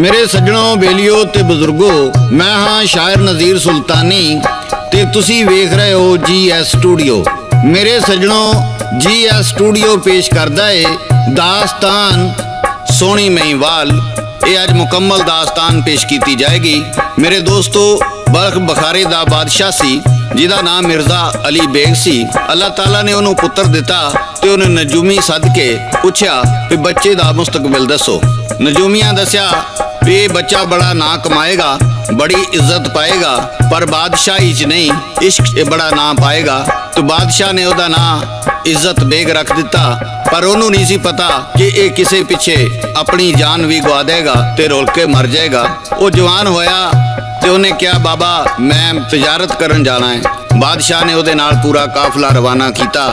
मेरे सज्जणों बेलियो ते बुजुर्गो, मैं हाँ शायर नज़ीर सुल्तानी ते तुसी वेख रहे हो GS स्टूडियो। मेरे सज्जणों GS स्टूडियो पेश करदा है दास्तान सोहनी महिवाल। ये अज मुकम्मल दास्तान पेश की जाएगी। मेरे दोस्तों बल्ख बखारे दा बादशाह सी जिहदा नाम मिर्जा अली बेग सी। अल्लाह ताला ने उन्होंने पुत्र दिता ते उन्हें नजूमी सद के पुछया भी बच्चे दा मुस्तकबिल दसो। नजूमियां दस्या भी बच्चा बड़ा ना कमाएगा, बड़ी इज्जत पाएगा, पर बादशाही च नहीं इश्क बड़ा ना पाएगा। तो बादशाह ने उहदा ना इज्जत बेग रख दिता, पर उन्होंने नहीं सी पता कि ये किसी पीछे अपनी जान भी गवा देगा ते रोल के मर जाएगा। वो जवान होया ते उन्हें क्या बाबा मैं तजारत करन जाना है। बादशाह ने उहदे नाल पूरा काफला रवाना किया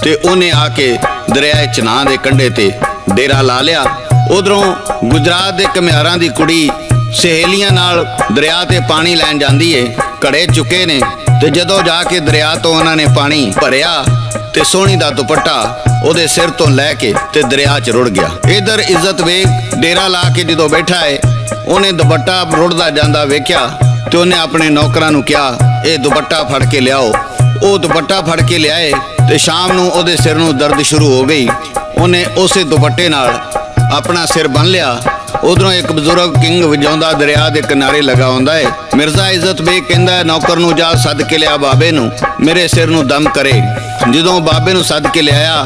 ते उन्हें आके दरिया चनाह दे कंढे ते डेरा ला लिया। उधरों गुजरात के घमियारां दी कुड़ी सहेलियां नाल दरिया ते पानी लैन जांदी है। घड़े चुके ने ते जदों जाके दरिया तो उन्होंने पानी भरिया ते सोहनी दा दुपट्टा उहदे सिर तो लैके ते दरिया च रुड़ गया। इधर इज्जत बेग डेरा ला के जदों बैठा है उन्हें दुपट्टा रुड़दा जांदा वेख्या ते उन्हें अपने नौकरां नूं कहा ये दुपट्टा फड़ के लियाओ। वो दुपट्टा फड़ के लियाए ते शाम नूं उहदे सिर नूं दर्द शुरू हो गई। उन्हें उसे दुपट्टे नाल अपना सिर बन लिया। उधरों एक बजुर्ग किंग वजाउंदा दरिया के किनारे लगा हुंदा है। मिर्जा इज्जत बेग कहंदा नौकर नूं जा सद के लिया बाबे नूं मेरे सिर नूं दम करे। जदों बाबे नूं सद के लियाया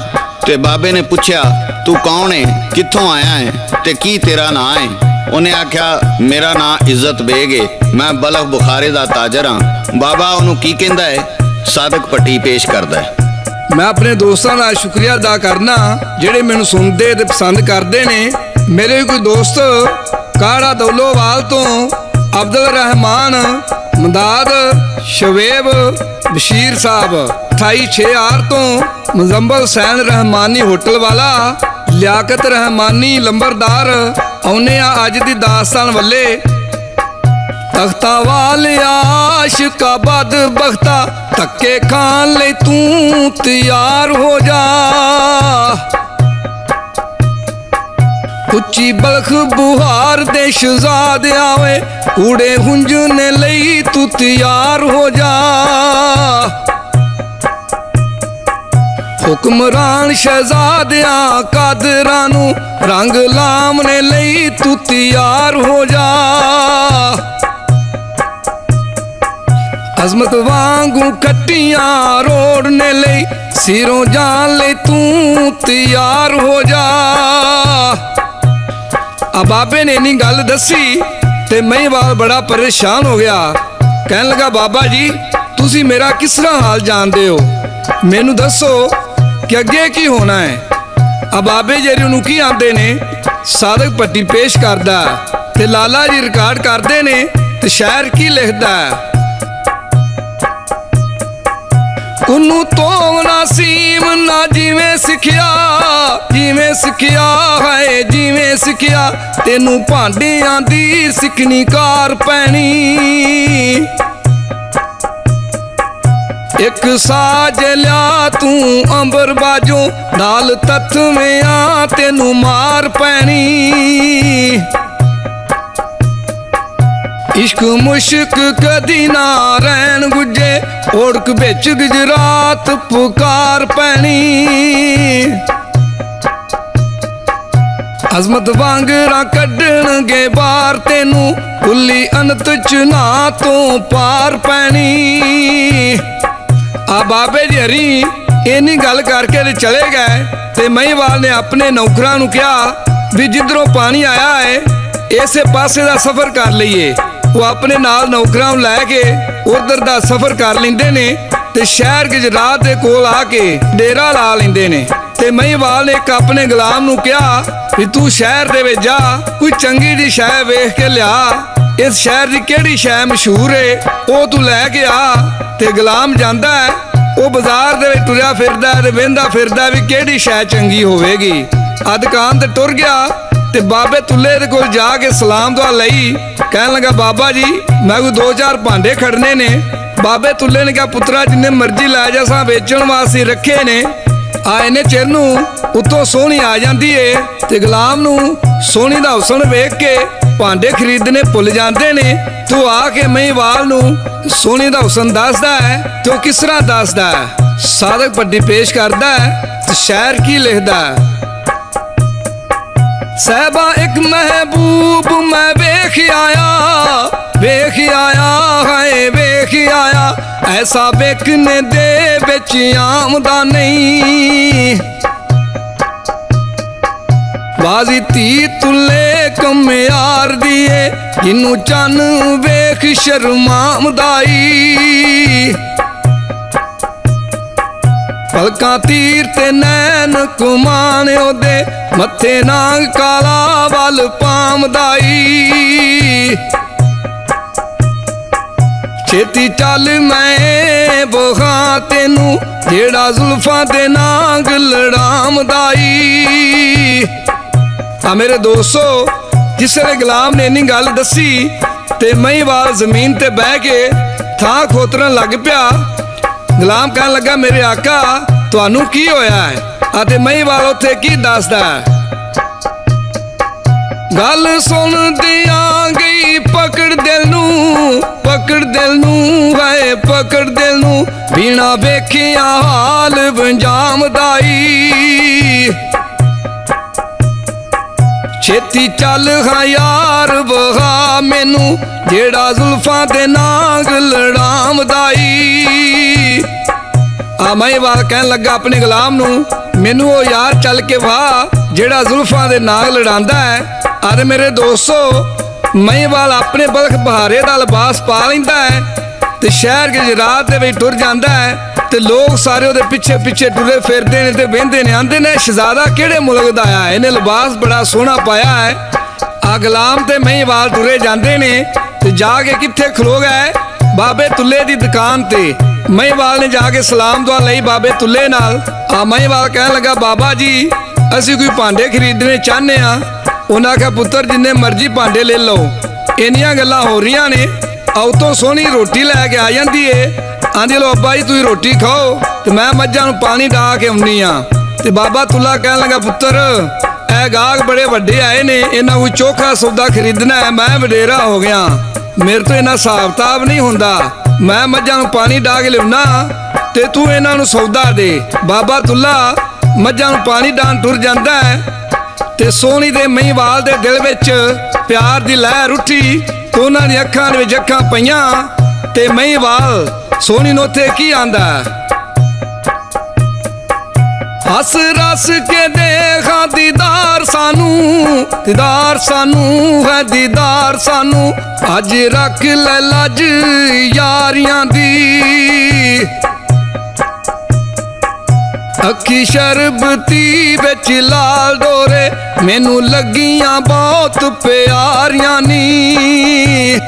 ते बाबे ने पुछया तू कौन है, कित्थों आया है ते की तेरा नां है। उन्हें आख्या मेरा नां इज्जत बेग है, मैं बल्ख बुखारे दा ताजर हाँ। बाबा उन्हों की कहंदा है, सादक पट्टी पेश करदा है। मैं अपने दोस्तों का शुक्रिया अदा करना ਜਿਹੜੇ ਮੈਨੂੰ ਸੁਣਦੇ ਤੇ ਪਸੰਦ ਕਰਦੇ ਨੇ। ਮੇਰੇ ਕੋਈ ਦੋਸਤ ਕਾੜਾ ਦੌਲੋਵਾਲ ਤੋਂ ਅਬਦੁਲ ਰਹਿਮਾਨ ਮਦਾਦ ਸ਼ਵੇਬ ਬਸ਼ੀਰ ਸਾਹਿਬ 28/6 ਤੋਂ ਮੁਜ਼ੰਬਲ ਸੈਨ ਰਹਿਮਾਨੀ ਹੋਟਲ ਵਾਲਾ ਲਿਆਕਤ ਰਹਿਮਾਨੀ ਲੰਬਰਦਾਰ ਆਉਨੇ ਆ ਅੱਜ ਦੀ ਦਾਸਤਾਨ ਵੱਲੇ। तख्ता वालिया आशिका बद बख्ता धक्के खान ले तू तैयार हो जा। उच्ची बल्ख बुहार दे शहजादे आवे कूड़े हुंजने लई तू तैयार हो जा। हुक्मरान शहजादिया कादरां नू रंग लामने लई तू तैयार हो जा। अजमत वांगू कट्टियां रोड़ने लई सिरों जान ले तू तैयार हो जा। बाबे ने इन्नी गल दसी ते महिवाल बड़ा परेशान हो गया। कहन लगा बाबा जी तुसी मेरा किस तरह हाल जानते हो, मैनू दसो कि अगे की होना है। बाबे जी उन्होंने की आते ने सादक पट्टी पेश करदा ते लाला जी रिकॉर्ड करते ने ते शायर की लिखदा है। उन्नू तो नासीम ना जिवें सिखिया है जिवें सिखिया तेनू भांडियां दी सिखनी कार पैनी। एक साज लिया तू अंबर बाजो नाल तत्वें आ तेनू मार पैनी। इश्क मुश्क कदी ना रैन गुजे ओड़क बिच गुजरात पुकार पैनी। अजमत वांगरा कड्डणगे बार तेनू कुली अनत चना तो पार पैनी। बाबे जी हरी इन्नी गल करके ते चले गए ते महिवाल ने अपने नौकरां नू कहा भी जिधरों पानी आया है इसे पासे दा सफर कर लईए। वो अपने नाल नौकरां लैके उधर दा सफर कर लेंदे ने ते शहर गुजरात दे कोल आके डेरा ला लेंदे ने। ते महिवाल ने एक अपने गुलाम नू कहा भी तू शहर दे विच जा कोई चंगी जी शै वेख के लिया, इस शहर दी केड़ी शै मशहूर है वो तू लैके आ। ते गुलाम जांदा है वो बाजार दे विच टुरिया फिरदा ते वेंदा फिरदा भी केड़ी शै चंगी होवेगी। दुकान ते टुर गया ते बाबे तुल्ले दे कोल जाके सलाम दुआ लई। कहन लगा बाबा जी मैं कोई 2-4 भांडे खड़ने ने। बाबे तुल्ले ने कहा पुत्रा जिन्ने मर्जी लै जा सा बेचण वास्ते रखे ने। इन्ने चिर नूं उत्तों सोहनी आ जांदी है ते गुलाम नूं सोहनी दा हुसन वेख के ਭਾਂਡੇ ਖਰੀਦਣੇ ਭੁੱਲ ਜਾਂਦੇ ਨੇ। ਤੂੰ ਆ ਕੇ ਮਹੀਵਾਲ ਨੂੰ ਸੋਹਣੀ ਦਾ ਹੁਸਨ ਦੱਸਦਾ ਹੈ ਤੇ ਉਹ ਕਿਸ ਤਰ੍ਹਾਂ ਦੱਸਦਾ ਹੈ। ਸਾਦਕ ਪੱਟੀ ਪੇਸ਼ ਕਰਦਾ ਹੈ ਤੇ ਸ਼ਾਇਰ ਕੀ ਲਿਖਦਾ ਹੈ। ਸਹਿਬਾ ਇੱਕ ਮਹਿਬੂਬ ਮੈਂ ਵੇਖ ਆਇਆ ਹੈ ਵੇਖ ਆਇਆ, ਐਸਾ ਵੇਖਣੇ ਦੇ ਵਿੱਚ ਆਮਦਾ ਨਹੀਂ। ਬਾਜ਼ੀ ਧੀ ਤੁਲੇ ਕਮਿਆਰ ਦੀਏ, ਜਿਹਨੂੰ ਚੰਨ ਵੇਖ ਸ਼ਰਮਾਮਦਾਈ। ਪਲਕਾਂ ਤੀਰ ਤੇ ਨੈਣ ਕੁਮਾਨ ਉਹਦੇ, ਮੱਥੇ ਨਾਗ ਕਾਲਾ ਵੱਲ ਪਾਮਦਾਈ। ਛੇਤੀ ਚੱਲ ਮੈਂ ਬੋਹਾਂ ਤੈਨੂੰ, ਜਿਹੜਾ ਜ਼ੁਲਫਾਂ ਦੇ ਨਾਗ ਲੜਾਮਦਾਈ। ਆ ਮੇਰੇ ਦੋਸਤੋ, ਜਿਸ ਵੇਲੇ ਗੁਲਾਮ ਨੇ ਇੰਨੀ ਗੱਲ ਦੱਸੀ ਤੇ ਮਹੀਵਾਲ ਜ਼ਮੀਨ ਤੇ ਬਹਿ ਕੇ ਥਾਂ ਖੋਤਰਨ ਲੱਗ ਪਿਆ। ਗੁਲਾਮ ਕਹਿਣ ਲੱਗਾ, ਮੇਰੇ ਆਕਾ ਤੁਹਾਨੂੰ ਕੀ ਹੋਇਆ ਹੈ? ਅਤੇ ਮਹੀਵਾਲ ਉੱਥੇ ਕੀ ਦੱਸਦਾ ਹੈ? ਗੱਲ ਸੁਣਦਿਆਂ ਗਈ ਪਕੜ ਦਿਲ ਨੂੰ ਹੈ ਪਕੜ ਦਿਲ ਨੂੰ, ਬਿਨਾ ਵੇਖਿਆ ਹਾਲ ਬੰਜਾਮਦਾਈ। ਛੇਤੀ ਚੱਲ ਹਾਂ ਯਾਰ ਬਹਾ ਮੈਨੂੰ, ਜਿਹੜਾ ਜ਼ੁਲਫਾਂ ਦੇ ਨਾਗ ਲੜਾਮਦਾਈ। ਆ ਮਹੀਵਾਲ ਕਹਿਣ ਲੱਗਾ ਆਪਣੇ ਗੁਲਾਮ ਨੂੰ, ਮੈਨੂੰ ਉਹ ਯਾਰ ਚੱਲ ਕੇ ਵਾਹ ਜਿਹੜਾ ਜ਼ੁਲਫਾਂ ਦੇ ਨਾਗ ਲੜਾਂਦਾ ਹੈ। ਅਰੇ ਮੇਰੇ ਦੋਸਤੋ, ਮਹੀਵਾਲ ਆਪਣੇ ਬਲਖ ਬਹਾਰੇ ਦਾ ਲਿਬਾਸ ਪਾ ਲੈਂਦਾ ਹੈ ਤੇ ਸ਼ਹਿਰ ਗੁਜਰਾਤ ਦੇ ਵਿੱਚ ਟੁਰ ਜਾਂਦਾ ਹੈ ਤੇ ਲੋਕ ਸਾਰੇ ਉਹਦੇ ਪਿੱਛੇ ਪਿੱਛੇ ਟੁਰੇ ਫਿਰਦੇ ਨੇ ਤੇ ਵਹਿੰਦੇ ਨੇ, ਆਂਦੇ ਨੇ ਸ਼ਹਜ਼ਾਦਾ ਕਿਹੜੇ ਮੁਲਕ ਦਾ ਆਇਆ, ਇਹਨੇ ਲਿਬਾਸ ਬੜਾ ਸੋਹਣਾ ਪਾਇਆ ਹੈ। ਆ ਗੁਲਾਮ ਤੇ ਮਹੀਵਾਲ ਟੁਰੇ ਜਾਂਦੇ ਨੇ ਤੇ ਜਾ ਕੇ ਕਿੱਥੇ ਖਲੋ ਗਏ? ਬਾਬੇ ਤੁੱਲੇ ਦੀ ਦੁਕਾਨ ਤੇ। ਮਹੀਵਾਲ ਨੇ ਜਾ ਕੇ ਸਲਾਮ ਦੁਆ ਲਈ ਬਾਬੇ ਤੁੱਲੇ ਨਾਲ। ਆ ਮਹੀਵਾਲ ਕਹਿਣ ਲੱਗਾ, ਬਾਬਾ ਜੀ ਅਸੀਂ ਕੋਈ ਭਾਂਡੇ ਖਰੀਦਣੇ ਚਾਹੁੰਦੇ ਆ। ਉਹਨਾਂ ਆਖਿਆ, ਪੁੱਤਰ ਜਿੰਨੇ ਮਰਜ਼ੀ ਭਾਂਡੇ ਲੈ ਲਓ। ਇੰਨੀਆਂ ਗੱਲਾਂ ਹੋ ਰਹੀਆਂ ਨੇ, ਆਉ ਤੋਂ ਸੋਹਣੀ ਰੋਟੀ ਲੈ ਕੇ ਆ ਜਾਂਦੀ ਏ। ਆਂਦੀ ਲੋ ਅੱਬਾ ਜੀ ਤੁਸੀਂ ਰੋਟੀ ਖਾਓ ਤੇ ਮੈਂ ਮੱਝਾਂ ਨੂੰ ਪਾਣੀ ਡਾ ਕੇ ਆਉਣੀ ਆ। ਤੇ ਬਾਬਾ ਤੁੱਲਾ ਕਹਿਣ ਲੱਗਾ, ਪੁੱਤਰ ਇਹ ਗਾਹਕ ਬੜੇ ਵੱਡੇ ਆਏ ਨੇ, ਇਹਨਾਂ ਕੋਈ ਚੋਖਾ ਸੌਦਾ ਖਰੀਦਣਾ ਹੈ। ਮੈਂ ਵਡੇਰਾ ਹੋ ਗਿਆ, ਮੇਰੇ ਤੋਂ ਇਹਨਾਂ ਹਿਸਾਬ ਕਿਤਾਬ ਨਹੀਂ ਹੁੰਦਾ। ਮੈਂ ਮੱਝਾਂ ਨੂੰ ਪਾਣੀ ਡਾ ਕੇ ਲਿਆਉਣਾ ਤੇ ਤੂੰ ਇਹਨਾਂ ਨੂੰ ਸੌਦਾ ਦੇ। ਬਾਬਾ ਤੁੱਲਾ ਮੱਝਾਂ ਨੂੰ ਪਾਣੀ ਡਾਣ ਟੁਰ ਜਾਂਦਾ ਹੈ ਤੇ ਸੋਹਣੀ ਦੇ ਮਹੀਵਾਲ ਦੇ ਦਿਲ ਵਿੱਚ ਪਿਆਰ ਦੀ ਲਹਿਰ ਉੱਠੀ ਤੇ ਉਹਨਾਂ ਦੀਆਂ ਅੱਖਾਂ ਦੇ ਵਿੱਚ ਅੱਖਾਂ ਪਈਆਂ ਤੇ ਮਹੀਵਾਲ ਸੋਹਣੀ ਨੂੰ ਉੱਥੇ ਕੀ ਆਂਦਾ, ਹੱਸ ਰਸ ਕੇ ਦੇਖਾਂ ਦੀਦਾਰ ਸਾਨੂੰ ਹੈ ਦੀਦਾਰ ਸਾਨੂੰ, ਅੱਜ ਰੱਖ ਲੈ ਲੱਜ ਯਾਰੀਆਂ ਦੀ। ਅੱਖੀ ਸ਼ਰਬਤੀ ਵਿੱਚ ਲਾਲ ਡੋਰੇ, ਮੈਨੂੰ ਲੱਗੀਆਂ ਬਹੁਤ ਪਿਆਰੀਆਂ ਨੀ।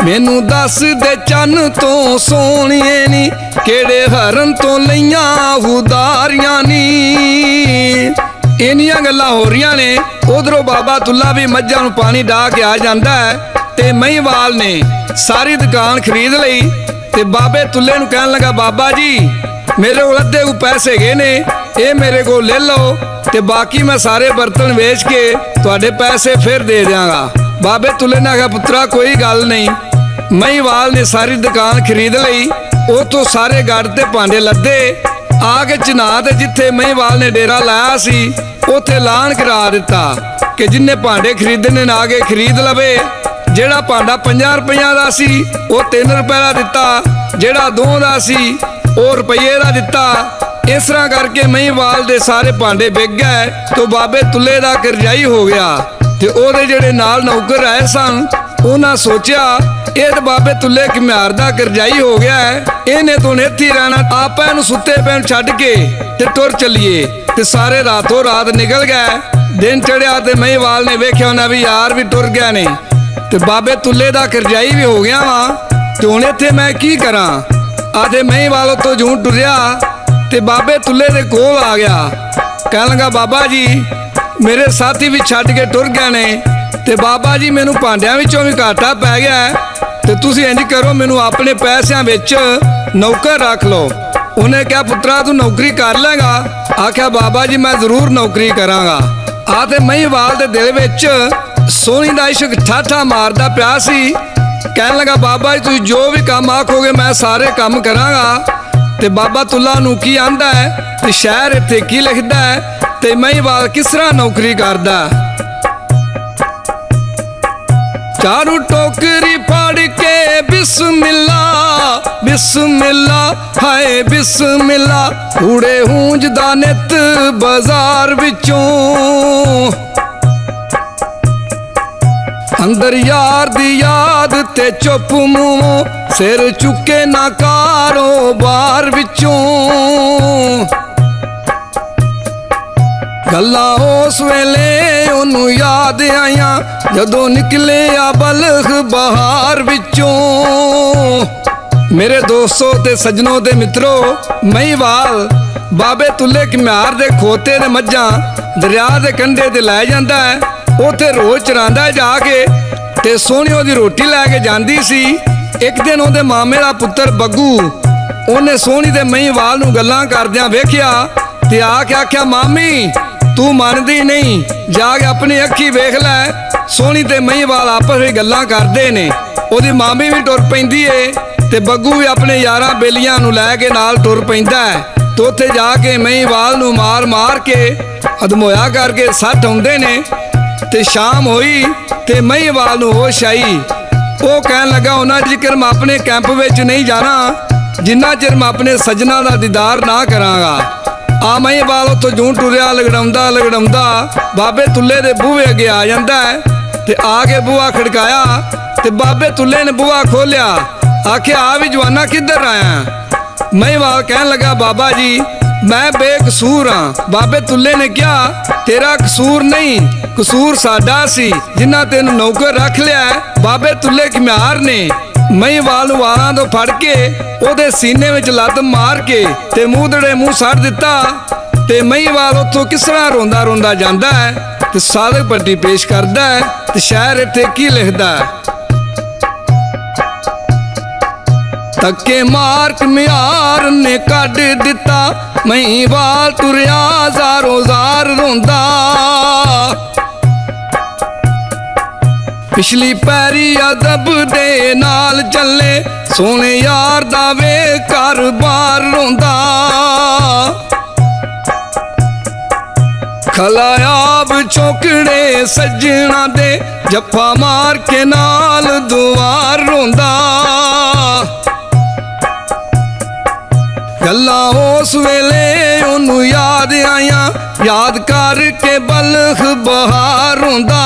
ਮੈਨੂੰ ਦੱਸ ਦੇ ਚੰਨ ਤੋਂ ਸੋਹਣੀਏ ਨੀ, ਕਿਹੜੇ ਹਰਨ ਤੋਂ ਲਈਆਂ ਉਦਾਰੀਆਂ ਨੀ। ਇੰਨੀਆਂ ਗੱਲਾਂ ਹੋ ਰਹੀਆਂ ਨੇ। ਉਧਰੋਂ ਬਾਬਾ ਤੁੱਲਾ ਵੀ ਮੱਝਾਂ ਨੂੰ ਪਾਣੀ ਡਾ ਕੇ ਆ ਜਾਂਦਾ ਹੈ ਤੇ ਮਹੀਵਾਲ ਨੇ ਸਾਰੀ ਦੁਕਾਨ ਖਰੀਦ ਲਈ ਤੇ ਬਾਬੇ ਤੁੱਲੇ ਨੂੰ ਕਹਿਣ ਲੱਗਾ, ਬਾਬਾ ਜੀ ਮੇਰੇ ਕੋਲ ਅੱਧੇ ਕੁ ਪੈਸੇ ਗਏ ਨੇ, ਇਹ ਮੇਰੇ ਕੋਲ ਲੈ ਲਓ ਤੇ ਬਾਕੀ ਮੈਂ ਸਾਰੇ ਬਰਤਨ ਵੇਚ ਕੇ ਤੁਹਾਡੇ ਪੈਸੇ ਫਿਰ ਦੇ ਦਿਆਂਗਾ। ਬਾਬੇ ਤੁੱਲੇ ਨੇ ਆਖਿਆ, ਪੁੱਤਰਾ ਕੋਈ ਗੱਲ ਨਹੀਂ। ਮਹੀਵਾਲ ਨੇ ਸਾਰੀ ਦੁਕਾਨ ਖਰੀਦ ਲਈ। ਉਥੋਂ ਸਾਰੇ ਗੱਡ ਤੇ ਭਾਂਡੇ ਲੱਦੇ ਆ ਕੇ ਚਨਾਹ ਤੇ ਜਿੱਥੇ ਮਹੀਵਾਲ ਨੇ ਡੇਰਾ ਲਾਇਆ ਸੀ ਉੱਥੇ ਐਲਾਨ ਕਰਾ ਦਿੱਤਾ ਕਿ ਜਿੰਨੇ ਭਾਂਡੇ ਖਰੀਦਣੇ ਨੇ ਆ ਕੇ ਖਰੀਦ ਲਵੇ। ਜਿਹੜਾ ਭਾਂਡਾ 50 ਰੁਪਈਆਂ ਦਾ ਸੀ ਉਹ 3 ਰੁਪਏ ਦਾ ਦਿੱਤਾ, ਜਿਹੜਾ 2 ਦਾ ਸੀ ਉਹ ਰੁਪਈਏ ਦਾ ਦਿੱਤਾ। ਇਸ ਤਰ੍ਹਾਂ ਕਰਕੇ ਮਹੀਵਾਲ ਦੇ ਸਾਰੇ ਭਾਂਡੇ ਵਿਕ ਗਏ ਤੇ ਬਾਬੇ ਤੁੱਲੇ ਦਾ ਕਰਜ਼ਾਈ ਹੋ ਗਿਆ। ਤੇ ਉਹਦੇ ਜਿਹੜੇ ਨਾਲ ਨੌਕਰ ਆਏ ਸਨ ਉਹਨਾਂ ਸੋਚਿਆ, ਇਹ ਤਾਂ ਬਾਬੇ ਤੁੱਲੇ ਘੁਮਿਆਰ ਦਾ ਕਰਜ਼ਾਈ ਹੋ ਗਿਆ ਹੈ, ਇਹਨੇ ਤੋਂ ਇੱਥੇ ਰਹਿਣਾ, ਆਪਾਂ ਇਹਨੂੰ ਸੁੱਤੇ ਪੈਣ ਛੱਡ ਕੇ ਤੇ ਟੁਰ ਚੱਲੀਏ। ਤੇ ਸਾਰੇ ਰਾਤੋਂ ਰਾਤ ਨਿਕਲ ਗਏ। ਦਿਨ ਚੜਿਆ ਤੇ ਮਹੀਵਾਲ ਨੇ ਵੇਖਿਆ ਉਹਨਾਂ ਵੀ ਯਾਰ ਵੀ ਟੁਰ ਗਏ ਨੇ ਤੇ ਬਾਬੇ ਤੁੱਲੇ ਦਾ ਕਰਜ਼ਾਈ ਵੀ ਹੋ ਗਿਆ ਵਾ, ਤੇ ਹੁਣ ਇੱਥੇ ਮੈਂ ਕੀ ਕਰਾਂ। ਆਦੇ ਮਹੀਵਾਲ ਉੱਥੋਂ ਜੂੰ ਟੁਰਿਆ ਤੇ ਬਾਬੇ ਤੁੱਲੇ ਦੇ ਕੋਲ ਆ ਗਿਆ। ਕਹਿਣ ਲੱਗਾ, ਬਾਬਾ ਜੀ ਮੇਰੇ ਸਾਥੀ ਵੀ ਛੱਡ ਕੇ ਟੁਰ ਗਏ ਨੇ ਤੇ ਬਾਬਾ ਜੀ ਮੈਨੂੰ ਭਾਂਡਿਆਂ ਵਿੱਚੋਂ ਵੀ ਘਾਟਾ ਪੈ ਗਿਆ ਤੇ ਤੁਸੀਂ ਇੰਜ ਕਰੋ, ਮੈਨੂੰ ਆਪਣੇ ਪੈਸਿਆਂ ਵਿੱਚ ਨੌਕਰ ਰੱਖ ਲਓ। ਉਹਨੇ ਕਿਹਾ, ਪੁੱਤਰਾ ਤੂੰ ਨੌਕਰੀ ਕਰ ਲੇਗਾ? ਆਖਿਆ, ਬਾਬਾ ਜੀ ਮੈਂ ਜ਼ਰੂਰ ਨੌਕਰੀ ਕਰਾਂਗਾ। ਆ ਤੇ ਮਹੀਵਾਲ ਦੇ ਦਿਲ ਵਿੱਚ ਸੋਹਣੀ ਦਾ ਇਸ਼ਕ ਠਾਠਾ ਮਾਰਦਾ ਪਿਆ ਸੀ। ਕਹਿਣ ਲੱਗਾ ਬਾਬਾ ਜੀ ਤੁਸੀਂ ਜੋ ਵੀ ਕੰਮ ਆਖੋਗੇ ਮੈਂ ਸਾਰੇ ਕੰਮ ਕਰਾਂਗਾ। ਤੇ ਬਾਬਾ ਤੁੱਲਾ ਨੂੰ ਕੀ ਆਂਦਾ ਹੈ ਤੇ ਸ਼ਾਇਰ ਇੱਥੇ ਕੀ ਲਿਖਦਾ ਹੈ ਤੇ ਮਹੀਵਾਲ ਕਿਸ ਤਰ੍ਹਾਂ ਨੌਕਰੀ ਕਰਦਾ। ਚਾਰੂ ਟੋਕਰੀ ਫੜ ਕੇ ਬਿਸਮਿਲ੍ਲਾ ਬਿਸਮਿਲ੍ਲਾ ਹਾਏ ਬਿਸਮਿਲ੍ਲਾ ਕੂੜੇ ਹੂੰਜਦਾ ਨਿਤ ਬਾਜ਼ਾਰ ਵਿੱਚੋਂ। ਅੰਦਰ ਯਾਰ ਦੀ ਯਾਦ ਤੇ ਚੁੱਪ ਮੂੰਹੋਂ ਸਿਰ ਚੁੱਕੇ ਨਾ ਕਾਰੋਬਾਰ ਵਿੱਚੋਂ। ਗੱਲਾਂ ਉਸ ਵੇਲੇ ਉਹਨੂੰ ਯਾਦ ਆਈਆਂ ਜਦੋਂ ਨਿਕਲਿਆ ਬਲਖ ਬਹਾਰ ਵਿੱਚੋਂ। ਮੇਰੇ ਦੋਸਤੋ ਤੇ ਸੱਜਣੋ ਤੇ ਮਿੱਤਰੋ, ਮਹੀਵਾਲ ਬਾਬੇ ਤੁੱਲੇ ਘੁਮਿਆਰ ਦੇ ਖੋਤੇ ਦੇ ਮੱਝਾਂ ਦਰਿਆ ਦੇ ਕੰਢੇ ਤੇ ਲੈ ਜਾਂਦਾ ਹੈ। ਉੱਥੇ ਰੋਜ਼ ਚਰਾਂਦਾ ਜਾ ਕੇ ਤੇ ਸੋਹਣੀ ਉਹਦੀ ਰੋਟੀ ਲੈ ਕੇ ਜਾਂਦੀ ਸੀ। ਇੱਕ ਦਿਨ ਉਹਦੇ ਮਾਮੇ ਦਾ ਪੁੱਤਰ ਬੱਗੂ ਉਹਨੇ ਸੋਹਣੀ ਤੇ ਮਹੀਵਾਲ ਨੂੰ ਗੱਲਾਂ ਕਰਦਿਆਂ ਵੇਖਿਆ ਤੇ ਆ ਕੇ ਆਖਿਆ ਮਾਮੀ ਤੂੰ ਮੰਨਦੀ ਨਹੀਂ, ਜਾ ਕੇ ਆਪਣੀ ਅੱਖੀ ਵੇਖ ਲੈ ਸੋਹਣੀ ਤੇ ਮਹੀਵਾਲ ਆਪਸ ਵਿੱਚ ਗੱਲਾਂ ਕਰਦੇ ਨੇ। ਉਹਦੀ ਮਾਮੀ ਵੀ ਟੁਰ ਪੈਂਦੀ ਏ ਤੇ ਬੱਗੂ ਵੀ ਆਪਣੇ ਯਾਰਾਂ ਬੇਲੀਆਂ ਨੂੰ ਲੈ ਕੇ ਨਾਲ ਟੁਰ ਪੈਂਦਾ ਹੈ। ਤੇ ਉੱਥੇ ਜਾ ਕੇ ਮਹੀਵਾਲ ਨੂੰ ਮਾਰ ਮਾਰ ਕੇ ਅਧਮੋਇਆ ਕਰਕੇ ਸੱਟ ਆਉਂਦੇ ਨੇ। ਤੇ ਸ਼ਾਮ ਹੋਈ ਤੇ ਮਹੀਵਾਲ ਨੂੰ ਹੋਸ਼ ਆਈ। ਉਹ ਕਹਿਣ ਲੱਗਾ ਉਹਨਾਂ ਚਿਰ ਮੈਂ ਆਪਣੇ ਕੈਂਪ ਵਿੱਚ ਨਹੀਂ ਜਾਣਾ ਜਿੰਨਾ ਚਿਰ ਮੈਂ ਆਪਣੇ ਸੱਜਣਾ ਦਾ ਦੀਦਾਰ ਨਾ ਕਰਾਂਗਾ। ਆ ਮਹੀਵਾਲ ਉੱਥੋਂ ਜੂੰ ਟੁਰਿਆ ਲਗੜਾਉਂਦਾ ਲਗੜਾਉਂਦਾ ਬਾਬੇ ਤੁੱਲੇ ਦੇ ਬੂਹੇ ਅੱਗੇ ਆ ਜਾਂਦਾ ਹੈ। ਤੇ ਆ ਕੇ ਬੂਹਾ ਖੜਕਾਇਆ ਤੇ ਬਾਬੇ ਤੁੱਲੇ ਨੇ ਬੂਹਾ ਖੋਲਿਆ। ਆਖਿਆ ਆ ਵੀ ਜਵਾਨਾ ਕਿੱਧਰ ਆਇਆ। ਮਹੀਵਾਲ ਕਹਿਣ ਲੱਗਾ ਬਾਬਾ ਜੀ ਮੈਂ ਬੇਕਸੂਰ ਹਾਂ। ਬਾਬੇ ਤੁੱਲੇ ਨੇ ਕਿਹਾ ਤੇਰਾ ਕਸੂਰ ਨਹੀਂ, ਕਸੂਰ ਸਾਡਾ ਸੀ ਜਿਨ੍ਹਾਂ ਤੈਨੂੰ ਨੌਕਰ ਰੱਖ ਲਿਆ। ਬਾਬੇ ਤੁੱਲੇ ਘੁਮਿਆਰ ਨੇ ਮਹੀਵਾਲ ਨੂੰ ਵਾਲਾਂ ਤੋਂ ਫੜ ਕੇ ਉਹਦੇ ਸੀਨੇ ਵਿੱਚ ਲੱਤ ਮਾਰ ਕੇ ਤੇ ਮੂੰਹੜੇ ਮੂੰਹ ਸੱਟ ਦਿੱਤਾ। ਤੇ ਮਹੀਵਾਲ ਉੱਥੋਂ ਕਿਸ ਤਰ੍ਹਾਂ ਰੋਂਦਾ ਰੋਂਦਾ ਜਾਂਦਾ ਹੈ ਤੇ ਸਾਦਕ ਪੱਟੀ ਪੇਸ਼ ਕਰਦਾ ਹੈ। ਤੇ ਸ਼ਾਇਰ ਇੱਥੇ ਕੀ ਲਿਖਦਾ ਹੈ, ਧੱਕੇ ਮਾਰ ਘੁਮਿਆਰ ਨੇ ਕੱਢ ਦਿੱਤਾ ਮਹੀਵਾਲ ਤੁਰਿਆ ਜ਼ਾਰੋ ਜ਼ਾਰ ਰੋਂਦਾ। ਪਿਛਲੀ ਪੈਰੀ ਅਦਬ ਦੇ ਨਾਲ ਚੱਲੇ ਸੋਹਣੇ ਯਾਰ ਦਾ ਵੇ ਘਰ-ਬਾਰ ਰੋਂਦਾ। ਖਲਾਇਆਬ ਚੌਕੜੇ ਸੱਜਣਾ ਦੇ ਜੱਫਾ ਮਾਰ ਕੇ ਨਾਲ ਦੁਆਰ ਰੋਂਦਾ। ਗੱਲਾਂ ਉਸ ਵੇਲੇ ਉਹਨੂੰ ਯਾਦ ਆਈਆਂ ਯਾਦ ਕਰਕੇ ਬਲਖ ਬਹਾਰ ਰੋਂਦਾ।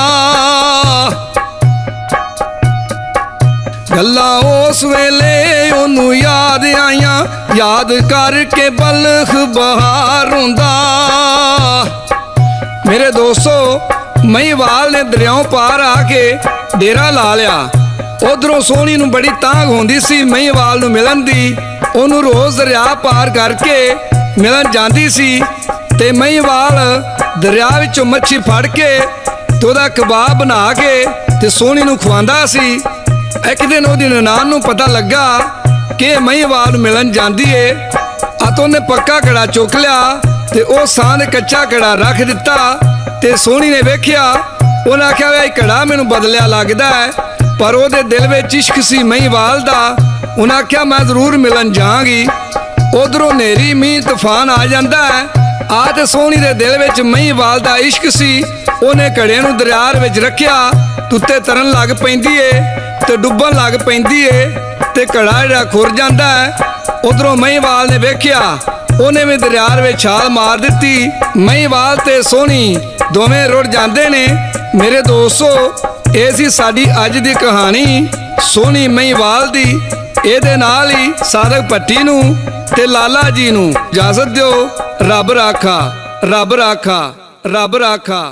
ਗੱਲਾਂ ਉਸ ਵੇਲੇ ਉਹਨੂੰ ਯਾਦ ਆਈਆਂ ਯਾਦ ਕਰਕੇ ਬਲਖ ਬਹਾਰ ਰੋਂਦਾ। ਮੇਰੇ ਦੋਸਤੋ ਮਹੀਵਾਲ ਨੇ ਦਰਿਆਓਂ ਪਾਰ ਆ ਕੇ ਡੇਰਾ ਲਾ ਲਿਆ। ਉਧਰੋਂ ਸੋਹਣੀ ਨੂੰ ਬੜੀ ਤਾਂਘ ਹੁੰਦੀ ਸੀ ਮਹੀਵਾਲ ਨੂੰ ਮਿਲਣ ਦੀ। ਉਹਨੂੰ ਰੋਜ਼ ਦਰਿਆ ਪਾਰ ਕਰਕੇ ਮਿਲਣ ਜਾਂਦੀ ਸੀ ਤੇ ਮਹੀਵਾਲ ਦਰਿਆ ਵਿੱਚੋਂ ਮੱਛੀ ਫੜ ਕੇ ਤੇ ਉਹਦਾ ਕਬਾਬ ਬਣਾ ਕੇ ਤੇ ਸੋਹਣੀ ਨੂੰ ਖਵਾਉਂਦਾ ਸੀ। ਇੱਕ ਦਿਨ ਉਹਦੀ ਨਨਾਣ ਨੂੰ ਪਤਾ ਲੱਗਾ ਕਿ ਮਹੀਵਾਲ ਨੂੰ ਮਿਲਣ ਜਾਂਦੀ ਏ। ਤਾਂ ਉਹਨੇ ਪੱਕਾ ਘੜਾ ਚੁੱਕ ਲਿਆ ਤੇ ਉਹ ਸਾਂ ਦੇ ਕੱਚਾ ਘੜਾ ਰੱਖ ਦਿੱਤਾ। ਤੇ ਸੋਹਣੀ ਨੇ ਵੇਖਿਆ, ਉਹਨੇ ਆਖਿਆ ਇਹ ਘੜਾ ਮੈਨੂੰ ਬਦਲਿਆ ਲੱਗਦਾ ਹੈ, ਪਰ ਉਹਦੇ ਦਿਲ ਵਿੱਚ ਇਸ਼ਕ ਸੀ ਮਹੀਵਾਲ ਦਾ। ਉਹਨੇ ਆਖਿਆ ਮੈਂ ਜ਼ਰੂਰ ਮਿਲਣ ਜਾਵਾਂਗੀ। ਉਧਰੋਂ ਹਨੇਰੀ ਮੀਂਹ ਤੂਫਾਨ ਆ ਜਾਂਦਾ ਹੈ। ਆ ਤੇ ਸੋਹਣੀ ਦੇ ਦਿਲ ਵਿੱਚ ਮਹੀਵਾਲ ਦਾ ਇਸ਼ਕ ਸੀ। ਉਹਨੇ ਘੜੇ ਨੂੰ ਦਰਿਆ ਵਿੱਚ ਰੱਖਿਆ, ਉੱਤੇ ਤਰਨ ਲੱਗ ਪੈਂਦੀ ਏ ਤੇ ਡੁੱਬਣ ਲੱਗ ਪੈਂਦੀ ਏ ਤੇ ਘੜਾ ਜਿਹੜਾ ਖੁਰ ਜਾਂਦਾ ਹੈ। ਉਧਰੋਂ ਮਹੀਵਾਲ ਨੇ ਵੇਖਿਆ, ਉਹਨੇ ਵੀ ਦਰਿਆ ਵਿੱਚ ਛਾਲ ਮਾਰ ਦਿੱਤੀ। ਮਹੀਵਾਲ ਤੇ ਸੋਹਣੀ ਦੋਵੇਂ ਰੁੜ ਜਾਂਦੇ ਨੇ। ਮੇਰੇ ਦੋਸਤੋ ਇਹ ਸੀ ਸਾਡੀ ਅੱਜ ਦੀ ਕਹਾਣੀ ਸੋਹਣੀ ਮਹੀਵਾਲ ਦੀ। ਇਹਦੇ ਨਾਲ ਹੀ ਸਾਦਕ ਭੱਟੀ ਨੂੰ ਤੇ ਲਾਲਾ ਜੀ ਨੂੰ ਇਜਾਜ਼ਤ ਦਿਓ। ਰੱਬ ਰਾਖਾ, ਰੱਬ ਰਾਖਾ, ਰੱਬ ਰਾਖਾ।